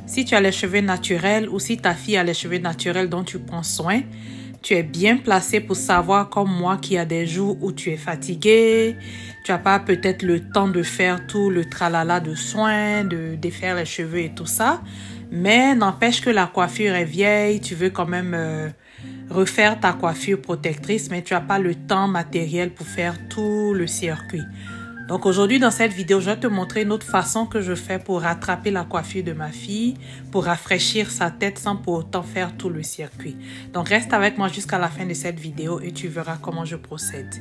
Si tu as les cheveux naturels ou si ta fille a les cheveux naturels dont tu prends soin, tu es bien placé pour savoir, comme moi, qu'il y a des jours où tu es fatigué, tu n'as pas peut-être le temps de faire tout le tralala de soins, de défaire les cheveux et tout ça. Mais n'empêche que la coiffure est vieille, tu veux quand même refaire ta coiffure protectrice, mais tu n'as pas le temps matériel pour faire tout le circuit. Donc aujourd'hui, dans cette vidéo, je vais te montrer une autre façon que je fais pour rattraper la coiffure de ma fille, pour rafraîchir sa tête sans pour autant faire tout le circuit. Donc reste avec moi jusqu'à la fin de cette vidéo et tu verras comment je procède.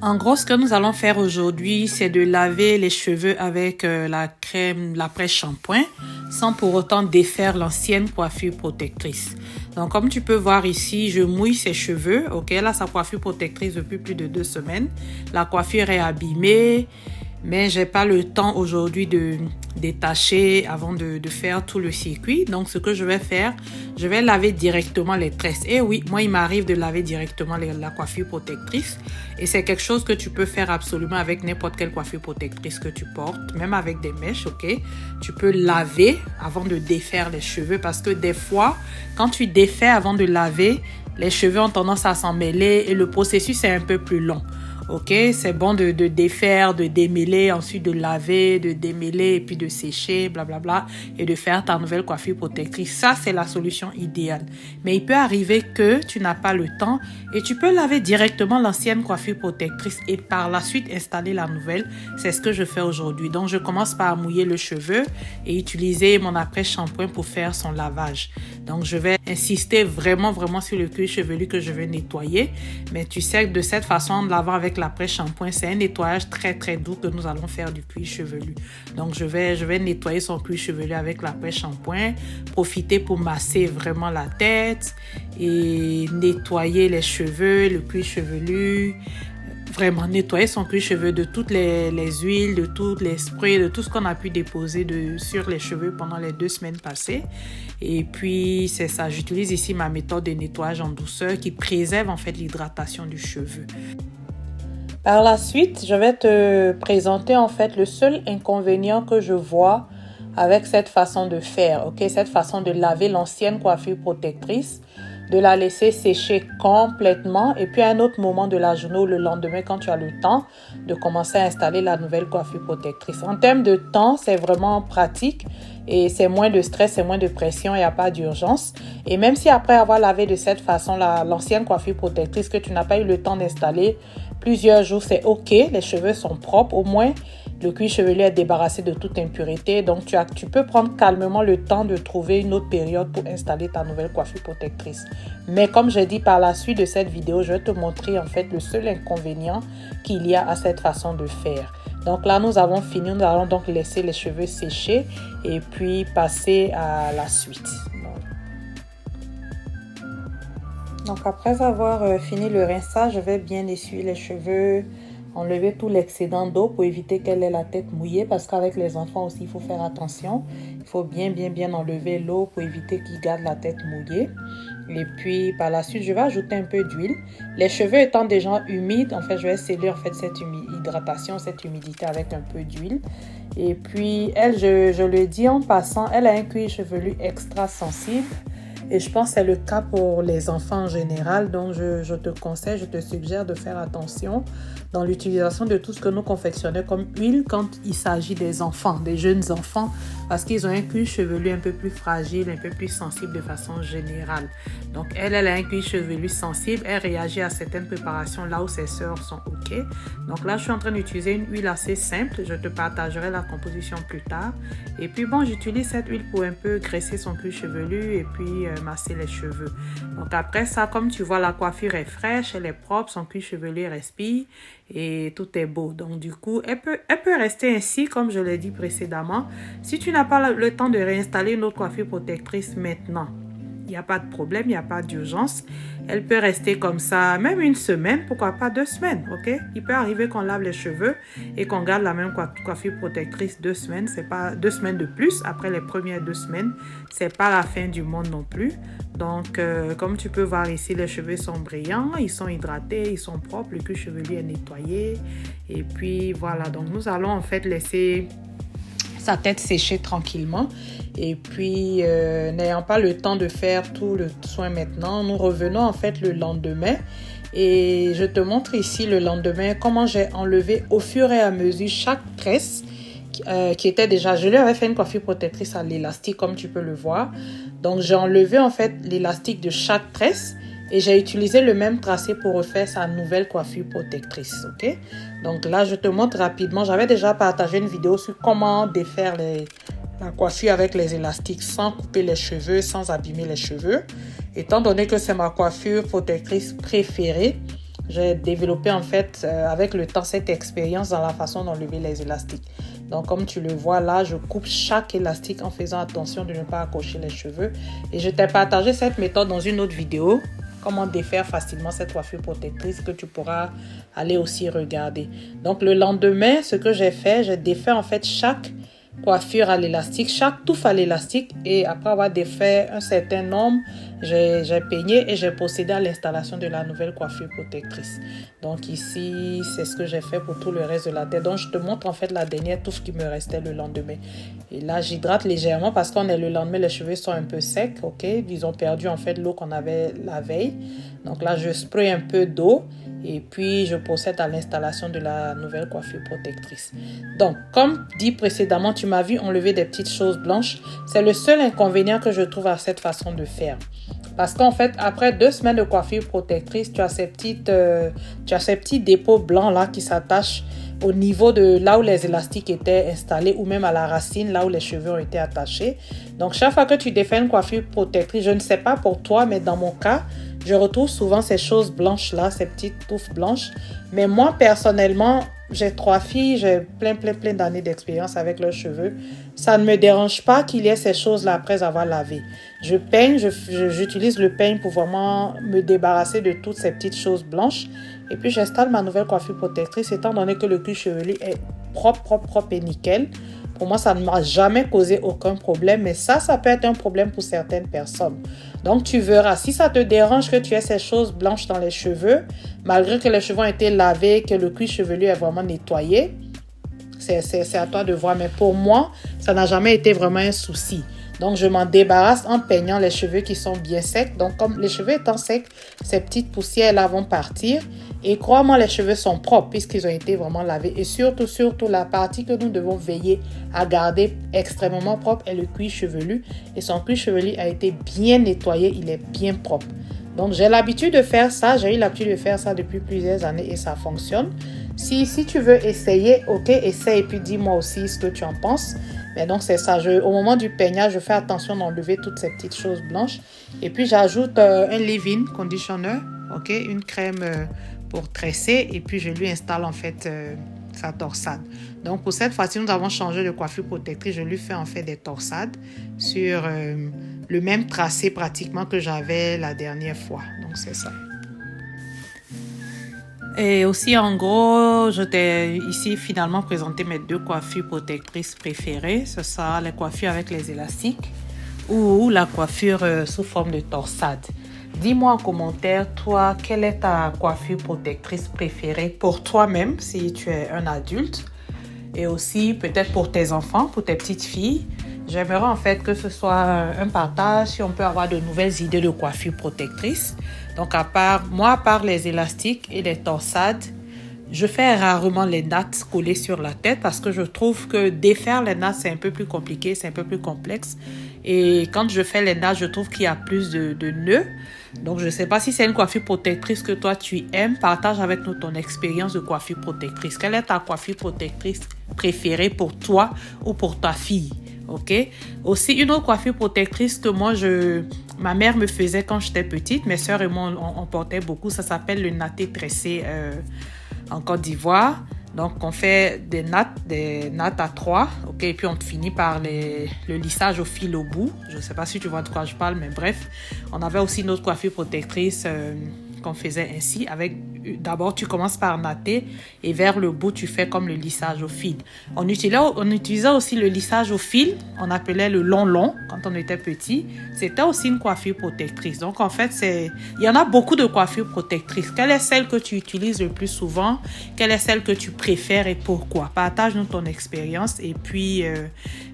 En gros, ce que nous allons faire aujourd'hui, c'est de laver les cheveux avec la crème, l'après-shampoing, sans pour autant défaire l'ancienne coiffure protectrice. Donc, comme tu peux voir ici, je mouille ses cheveux. Ok, elle a sa coiffure protectrice depuis plus de 2 semaines. La coiffure est abîmée, mais j'ai pas le temps aujourd'hui de détacher avant de faire tout le circuit. Donc, ce que je vais faire, je vais laver directement les tresses. Et oui, moi, il m'arrive de laver directement la coiffure protectrice. Et c'est quelque chose que tu peux faire absolument avec n'importe quelle coiffure protectrice que tu portes, même avec des mèches, ok? Tu peux laver avant de défaire les cheveux parce que des fois, quand tu défais avant de laver, les cheveux ont tendance à s'en mêler et le processus est un peu plus long. Ok, c'est bon de défaire, de démêler, ensuite de laver, de démêler et puis de sécher, blablabla, et de faire ta nouvelle coiffure protectrice. Ça, c'est la solution idéale. Mais il peut arriver que tu n'as pas le temps et tu peux laver directement l'ancienne coiffure protectrice et par la suite installer la nouvelle. C'est ce que je fais aujourd'hui. Donc, je commence par mouiller le cheveu et utiliser mon après-shampoing pour faire son lavage. Donc, je vais insister vraiment sur le cuir chevelu que je veux nettoyer. Mais tu sais que de cette façon, en lavant avec l'après-shampoing, c'est un nettoyage très doux que nous allons faire du cuir chevelu. Donc, je vais nettoyer son cuir chevelu avec l'après-shampoing, profiter pour masser vraiment la tête et nettoyer les cheveux, le cuir chevelu. Vraiment nettoyer son cuir chevelu de toutes les huiles, de tous les sprays, de tout ce qu'on a pu déposer sur les cheveux pendant les 2 semaines passées. Et puis, c'est ça. J'utilise ici ma méthode de nettoyage en douceur qui préserve en fait l'hydratation du cheveu. Par la suite, je vais te présenter en fait le seul inconvénient que je vois avec cette façon de faire, ok? Cette façon de laver l'ancienne coiffure protectrice, de la laisser sécher complètement et puis à un autre moment de la journée ou le lendemain quand tu as le temps de commencer à installer la nouvelle coiffure protectrice. En termes de temps, c'est vraiment pratique et c'est moins de stress, c'est moins de pression, il n'y a pas d'urgence. Et même si après avoir lavé de cette façon l'ancienne coiffure protectrice que tu n'as pas eu le temps d'installer plusieurs jours, c'est ok, les cheveux sont propres, au moins le cuir chevelu est débarrassé de toute impureté. Donc, tu peux prendre calmement le temps de trouver une autre période pour installer ta nouvelle coiffure protectrice. Mais comme j'ai dit par la suite de cette vidéo, je vais te montrer en fait le seul inconvénient qu'il y a à cette façon de faire. Donc là, nous avons fini. Nous allons donc laisser les cheveux sécher et puis passer à la suite. Donc après avoir fini le rinçage, je vais bien essuyer les cheveux, enlever tout l'excédent d'eau pour éviter qu'elle ait la tête mouillée parce qu'avec les enfants aussi, il faut faire attention. Il faut bien enlever l'eau pour éviter qu'ils gardent la tête mouillée. Et puis par la suite, je vais ajouter un peu d'huile. Les cheveux étant déjà humides, en fait, je vais sceller en fait cette hydratation, cette humidité avec un peu d'huile. Et puis elle, je le dis en passant, elle a un cuir chevelu extra sensible. Et je pense que c'est le cas pour les enfants en général. Donc, je te conseille, je te suggère de faire attention dans l'utilisation de tout ce que nous confectionnons comme huile quand il s'agit des enfants, des jeunes enfants, parce qu'ils ont un cuir chevelu un peu plus fragile, un peu plus sensible de façon générale. Donc, elle a un cuir chevelu sensible. Elle réagit à certaines préparations là où ses sœurs sont OK. Donc là, je suis en train d'utiliser une huile assez simple. Je te partagerai la composition plus tard. Et puis, bon, j'utilise cette huile pour un peu graisser son cuir chevelu et puis masser les cheveux. Donc après ça, comme tu vois, la coiffure est fraîche, elle est propre, son cuir chevelu respire et tout est beau. Donc du coup, elle peut rester ainsi comme je l'ai dit précédemment. Si tu n'as pas le temps de réinstaller une autre coiffure protectrice maintenant, il n'y a pas de problème, il n'y a pas d'urgence. Elle peut rester comme ça, même 1 semaine, pourquoi pas 2 semaines, ok? Il peut arriver qu'on lave les cheveux et qu'on garde la même coiffure protectrice 2 semaines. C'est pas 2 semaines de plus, après les premières 2 semaines. C'est pas la fin du monde non plus. Donc, comme tu peux voir ici, les cheveux sont brillants, ils sont hydratés, ils sont propres, le cuir chevelu est nettoyé. Et puis, voilà, donc nous allons en fait laisser sa tête sécher tranquillement. Et puis, n'ayant pas le temps de faire tout le soin maintenant, nous revenons en fait le lendemain. Et je te montre ici le lendemain comment j'ai enlevé au fur et à mesure chaque tresse qui était déjà... Je lui avais fait une coiffure protectrice à l'élastique comme tu peux le voir. Donc, j'ai enlevé en fait l'élastique de chaque tresse et j'ai utilisé le même tracé pour refaire sa nouvelle coiffure protectrice. Ok? Donc là, je te montre rapidement. J'avais déjà partagé une vidéo sur comment défaire la coiffure avec les élastiques sans couper les cheveux, sans abîmer les cheveux. Étant donné que c'est ma coiffure protectrice préférée, j'ai développé en fait avec le temps cette expérience dans la façon d'enlever les élastiques. Donc comme tu le vois là, je coupe chaque élastique en faisant attention de ne pas accrocher les cheveux. Et je t'ai partagé cette méthode dans une autre vidéo, comment défaire facilement cette coiffure protectrice que tu pourras aller aussi regarder. Donc le lendemain, ce que j'ai fait, j'ai défait en fait chaque coiffure à l'élastique, chaque touffe à l'élastique et après avoir défait un certain nombre, j'ai peigné et j'ai procédé à l'installation de la nouvelle coiffure protectrice. Donc ici, c'est ce que j'ai fait pour tout le reste de la tête. Donc je te montre en fait la dernière touffe qui me restait le lendemain. Et là, j'hydrate légèrement parce qu'on est le lendemain, les cheveux sont un peu secs, ok? Ils ont perdu en fait l'eau qu'on avait la veille. Donc là, je spray un peu d'eau. Et puis, je procède à l'installation de la nouvelle coiffure protectrice. Donc, comme dit précédemment, tu m'as vu enlever des petites choses blanches. C'est le seul inconvénient que je trouve à cette façon de faire. Parce qu'en fait, après 2 semaines de coiffure protectrice, tu as ces petits dépôts blancs là qui s'attachent au niveau de là où les élastiques étaient installés ou même à la racine, là où les cheveux ont été attachés. Donc, chaque fois que tu défais une coiffure protectrice, je ne sais pas pour toi, mais dans mon cas, je retrouve souvent ces choses blanches-là, ces petites touffes blanches. Mais moi, personnellement, j'ai 3 filles, j'ai plein d'années d'expérience avec leurs cheveux. Ça ne me dérange pas qu'il y ait ces choses-là après avoir lavé. Je peigne, j'utilise le peigne pour vraiment me débarrasser de toutes ces petites choses blanches. Et puis, j'installe ma nouvelle coiffure protectrice, étant donné que le cuir chevelu est propre et nickel. Pour moi, ça ne m'a jamais causé aucun problème, mais ça peut être un problème pour certaines personnes. Donc, tu verras, si ça te dérange que tu aies ces choses blanches dans les cheveux, malgré que les cheveux ont été lavés, que le cuir chevelu est vraiment nettoyé, c'est à toi de voir. Mais pour moi, ça n'a jamais été vraiment un souci. Donc, je m'en débarrasse en peignant les cheveux qui sont bien secs. Donc, comme les cheveux étant secs, ces petites poussières-là vont partir. Et crois-moi, les cheveux sont propres puisqu'ils ont été vraiment lavés. Et surtout, la partie que nous devons veiller à garder extrêmement propre est le cuir chevelu. Et son cuir chevelu a été bien nettoyé, il est bien propre. Donc, j'ai l'habitude de faire ça. J'ai eu l'habitude de faire ça depuis plusieurs années et ça fonctionne. Si tu veux essayer, ok, essaye et puis dis-moi aussi ce que tu en penses. Mais donc, c'est ça. Au moment du peignage, je fais attention d'enlever toutes ces petites choses blanches. Et puis, j'ajoute un leave-in conditioner, ok, une crème pour tresser. Et puis, je lui installe en fait sa torsade. Donc, pour cette fois-ci, nous avons changé de coiffure protectrice. Je lui fais en fait des torsades sur le même tracé pratiquement que j'avais la dernière fois. Donc, c'est ça. Et aussi, en gros, je t'ai ici finalement présenté mes 2 coiffures protectrices préférées. Ce sera les coiffures avec les élastiques ou la coiffure sous forme de torsade. Dis-moi en commentaire, toi, quelle est ta coiffure protectrice préférée pour toi-même si tu es un adulte et aussi peut-être pour tes enfants, pour tes petites filles. J'aimerais en fait que ce soit un partage si on peut avoir de nouvelles idées de coiffure protectrice. Donc à part les élastiques et les torsades, je fais rarement les nattes collées sur la tête parce que je trouve que défaire les nattes, c'est un peu plus compliqué, c'est un peu plus complexe. Et quand je fais les nattes, je trouve qu'il y a plus de nœuds. Donc, je ne sais pas si c'est une coiffure protectrice que toi, tu aimes. Partage avec nous ton expérience de coiffure protectrice. Quelle est ta coiffure protectrice préférée pour toi ou pour ta fille? Ok. Aussi, une autre coiffure protectrice que ma mère me faisait quand j'étais petite. Mes soeurs et moi, on portait beaucoup. Ça s'appelle le natté tressé en Côte d'Ivoire. Donc, on fait des nattes à 3, ok, et puis on finit par le lissage au fil au bout. Je ne sais pas si tu vois de quoi je parle, mais bref. On avait aussi notre coiffure protectrice qu'on faisait ainsi avec d'abord tu commences par natter et vers le bout tu fais comme le lissage au fil. On utilisait aussi le lissage au fil, on appelait le long quand on était petit. C'était aussi une coiffure protectrice. Donc en fait, il y en a beaucoup de coiffures protectrices. Quelle est celle que tu utilises le plus souvent? Quelle est celle que tu préfères et pourquoi? Partage-nous ton expérience et puis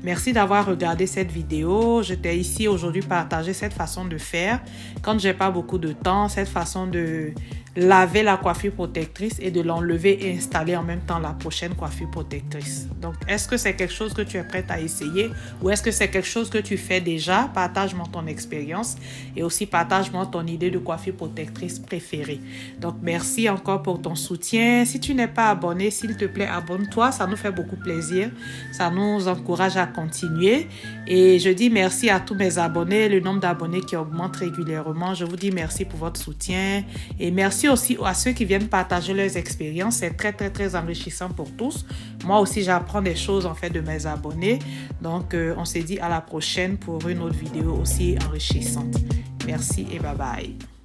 merci d'avoir regardé cette vidéo. J'étais ici aujourd'hui partager cette façon de faire quand j'ai pas beaucoup de temps, cette façon de laver la coiffure protectrice et de l'enlever et installer en même temps la prochaine coiffure protectrice. Donc, est-ce que c'est quelque chose que tu es prête à essayer ou est-ce que c'est quelque chose que tu fais déjà? Partage-moi ton expérience et aussi partage-moi ton idée de coiffure protectrice préférée. Donc, merci encore pour ton soutien. Si tu n'es pas abonné, s'il te plaît, abonne-toi. Ça nous fait beaucoup plaisir. Ça nous encourage à continuer. Et je dis merci à tous mes abonnés, le nombre d'abonnés qui augmente régulièrement. Je vous dis merci pour votre soutien et merci aussi à ceux qui viennent partager leurs expériences. C'est très, très, très enrichissant pour tous. Moi aussi, j'apprends des choses en fait de mes abonnés. Donc, on se dit à la prochaine pour une autre vidéo aussi enrichissante. Merci et bye bye.